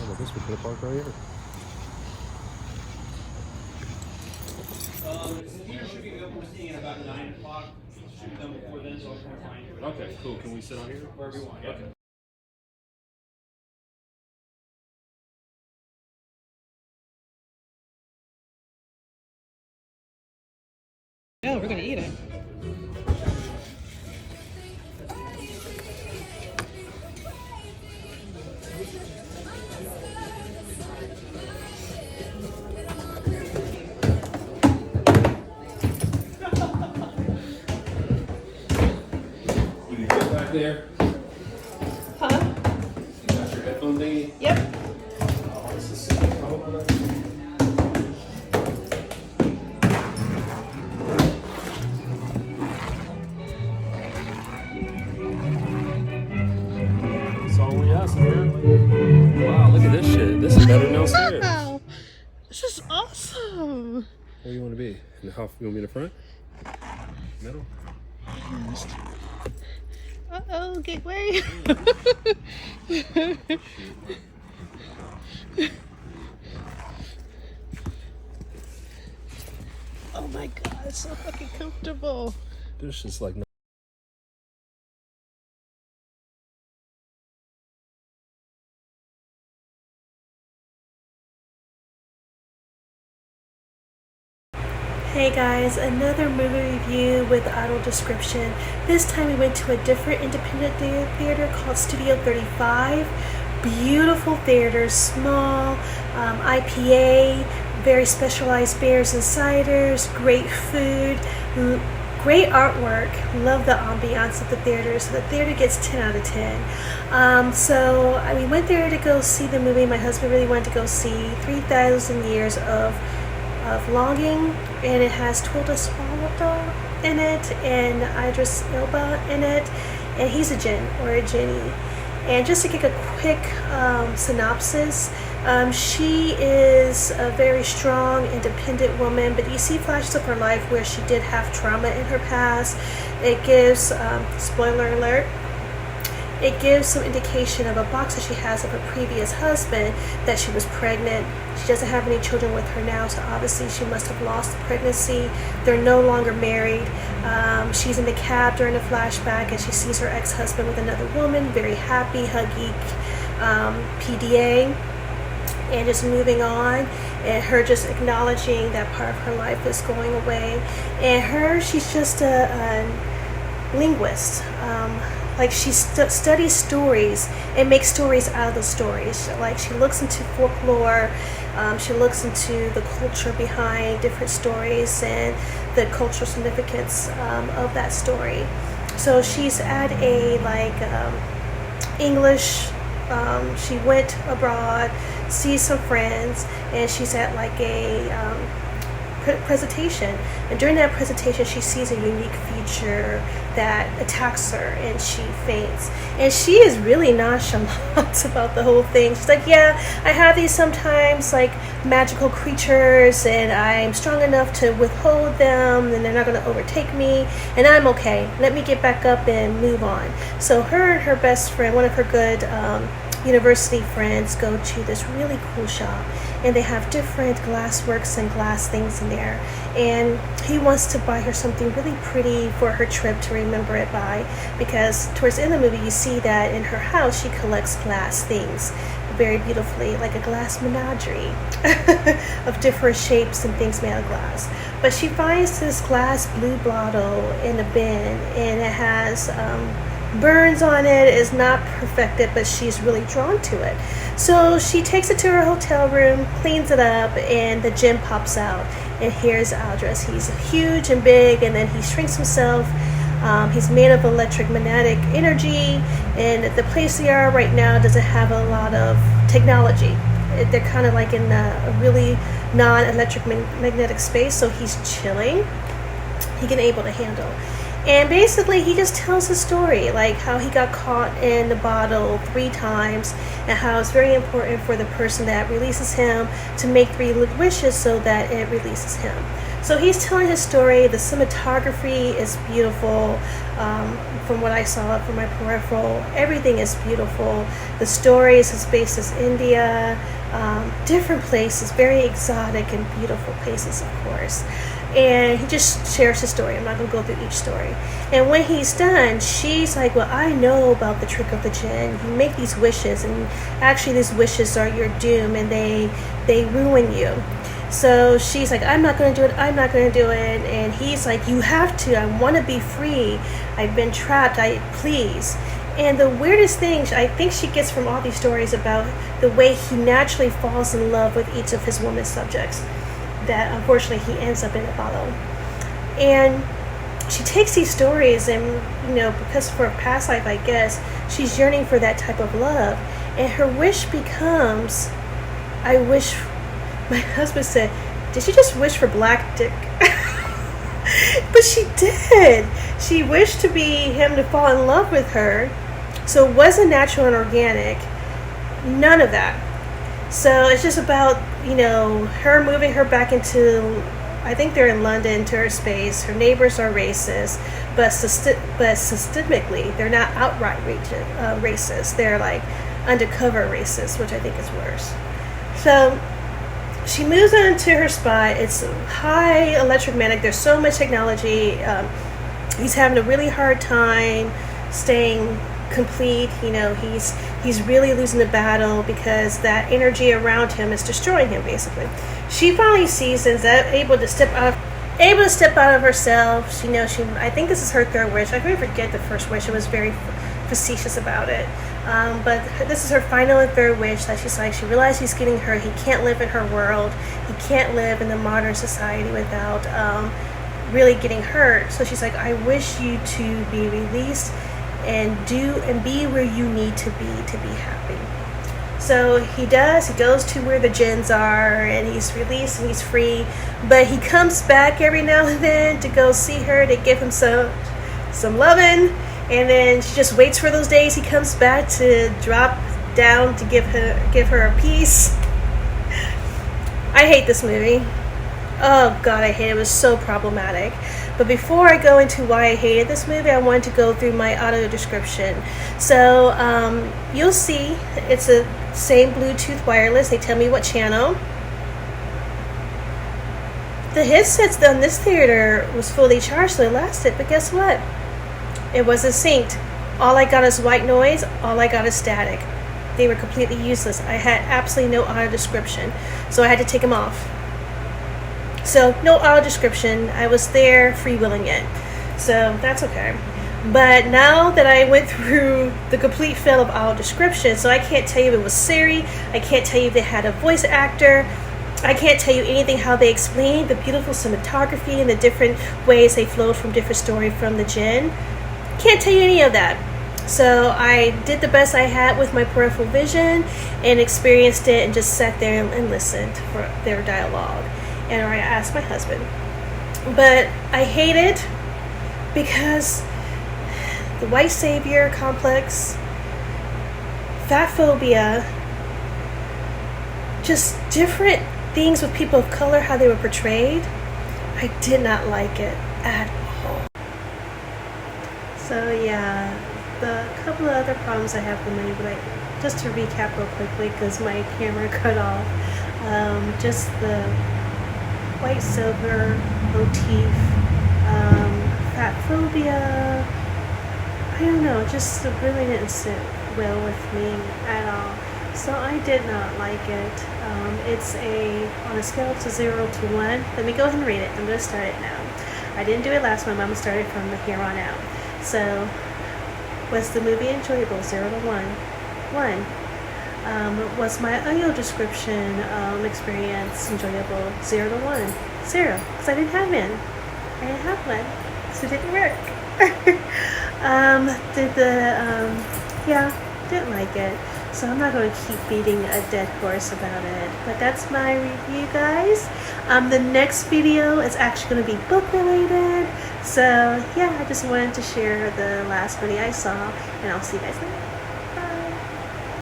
I guess we could have parked right here. The computer should be open in about 9 o'clock. Should be done before then, so I'll find you. Okay, cool. Can we sit on here? Wherever you want. Okay. Yeah, we're gonna eat it. You get back there? Huh? You got your headphone thingy? Yep. Oh, this is sick. That's all we asked, man. Wow, look at this shit. This is better than downstairs. Wow, this is awesome. Where do you want to be? In the house? You want me in the front? Middle? Uh-oh, gateway. Oh my god, it's so fucking comfortable. This is like. Hey guys, another movie review with auto description. This time we went to a different independent theater called Studio 35. Beautiful theater, small, IPA, very specialized beers and ciders, great food, great artwork. Love the ambiance of the theater, so the theater gets 10 out of 10. So we went there to go see the movie. My husband really wanted to go see 3,000 Years of Longing, and it has Tilda Swinton in it and Idris Elba in it, and he's a Jin or a Jenny. And just to give a quick synopsis, she is a very strong, independent woman, but you see flashes of her life where she did have trauma in her past. It gives, spoiler alert, it gives some indication of a box that she has of her previous husband, that she was pregnant. She doesn't have any children with her now, so obviously she must have lost the pregnancy. They're no longer married. She's in the cab during the flashback and she sees her ex-husband with another woman, very happy, huggy, PDA, and just moving on, and her just acknowledging that part of her life is going away. And she's just a linguist. Like she studies stories and makes stories out of the stories. Like she looks into folklore, she looks into the culture behind different stories and the cultural significance of that story. So she's at a English, she went abroad, sees some friends, and she's at like a presentation, and during that presentation she sees a unique feature that attacks her and she faints, and she is really nonchalant about the whole thing. She's like, yeah, I have these sometimes, like magical creatures, and I'm strong enough to withhold them and they're not going to overtake me, and I'm okay, let me get back up and move on. So her and her best friend, one of her good university friends, go to this really cool shop, and they have different glass works and glass things in there, and he wants to buy her something really pretty for her trip to remember it by, because towards the end of the movie you see that in her house she collects glass things very beautifully, like a glass menagerie of different shapes and things made of glass. But she finds this glass blue bottle in a bin, and it has burns on it. Is not perfected, but she's really drawn to it. So she takes it to her hotel room, cleans it up, and the gym pops out, and here's Aldris. He's huge and big, and then he shrinks himself. He's made of electromagnetic energy, and the place they are right now doesn't have a lot of technology. They're kind of like in a really non-electric magnetic space, so he's chilling. He can able to handle. And basically he just tells his story, like how he got caught in the bottle 3 times, and how it's very important for the person that releases him to make 3 wishes so that it releases him. So he's telling his story. The cinematography is beautiful. From what I saw from my peripheral, everything is beautiful. The story is based in India, different places, very exotic and beautiful places, of course. And he just shares his story. I'm not going to go through each story. And when he's done, she's like, well, I know about the trick of the jinn. You make these wishes, and actually these wishes are your doom, and they ruin you. So she's like, I'm not going to do it, I'm not going to do it. And he's like, you have to, I want to be free. I've been trapped, please. And the weirdest thing I think she gets from all these stories about the way he naturally falls in love with each of his woman subjects, that unfortunately he ends up in a bottle. And she takes these stories and, because of her past life, I guess, she's yearning for that type of love. And her wish becomes, I wish, my husband said, did you just wish for black dick? But she did. She wished to be him to fall in love with her. So it wasn't natural and organic. None of that. So it's just about, her moving her back into, I think they're in London, to her space. Her neighbors are racist, but systemically, they're not outright racist. They're like undercover racist, which I think is worse. So she moves on to her spot. It's high electromagnetic. There's so much technology. He's having a really hard time staying complete. He's really losing the battle because that energy around him is destroying him, basically. She finally sees and is able to step out of herself. I think this is her third wish. I really forget the first wish. It was very facetious about it. But this is her final and third wish that she's like, she realized he's getting her. He can't live in her world. He can't live in the modern society without really getting hurt. So she's like, I wish you to be released and be where you need to be happy. So he does. He goes to where the jinns are, and he's released and he's free. But he comes back every now and then to go see her, to give him some loving. And then she just waits for those days he comes back to drop down to give her a piece. I hate this movie. Oh God, I hate it. It was so problematic. But before I go into why I hated this movie, I wanted to go through my audio description. So you'll see it's the same Bluetooth wireless. They tell me what channel. The headsets on this theater was fully charged, so it lasted. But guess what? It wasn't synced. All I got is white noise. All I got is static. They were completely useless. I had absolutely no audio description, so I had to take them off. So no audio description. I was there freewheeling it, so that's okay. But now that I went through the complete fail of audio description, so I can't tell you if it was Siri. I can't tell you if they had a voice actor. I can't tell you anything how they explained the beautiful cinematography and the different ways they flowed from different stories from the jinn. Can't tell you any of that. So I did the best I had with my peripheral vision and experienced it and just sat there and listened for their dialogue. And I asked my husband. But I hate it because the white savior complex, fat phobia, just different things with people of color, how they were portrayed. I did not like it at all. So yeah, the couple of other problems I have with the movie, but just to recap real quickly because my camera cut off. Just the white silver motif, fat phobia. I don't know, just really didn't sit well with me at all. So I did not like it. It's on a scale of 0 to 1. Let me go ahead and read it. I'm going to start it now. I didn't do it last time. I'm going to start it from here on out. So, was the movie enjoyable? 0 to 1. 1. Was my audio description experience enjoyable? 0 to 1. 0. Because I didn't have one. I didn't have one. So it didn't work. Didn't like it. So I'm not going to keep beating a dead horse about it. But that's my review, guys. The next video is actually going to be book related. So yeah, I just wanted to share the last video I saw, and I'll see you guys later.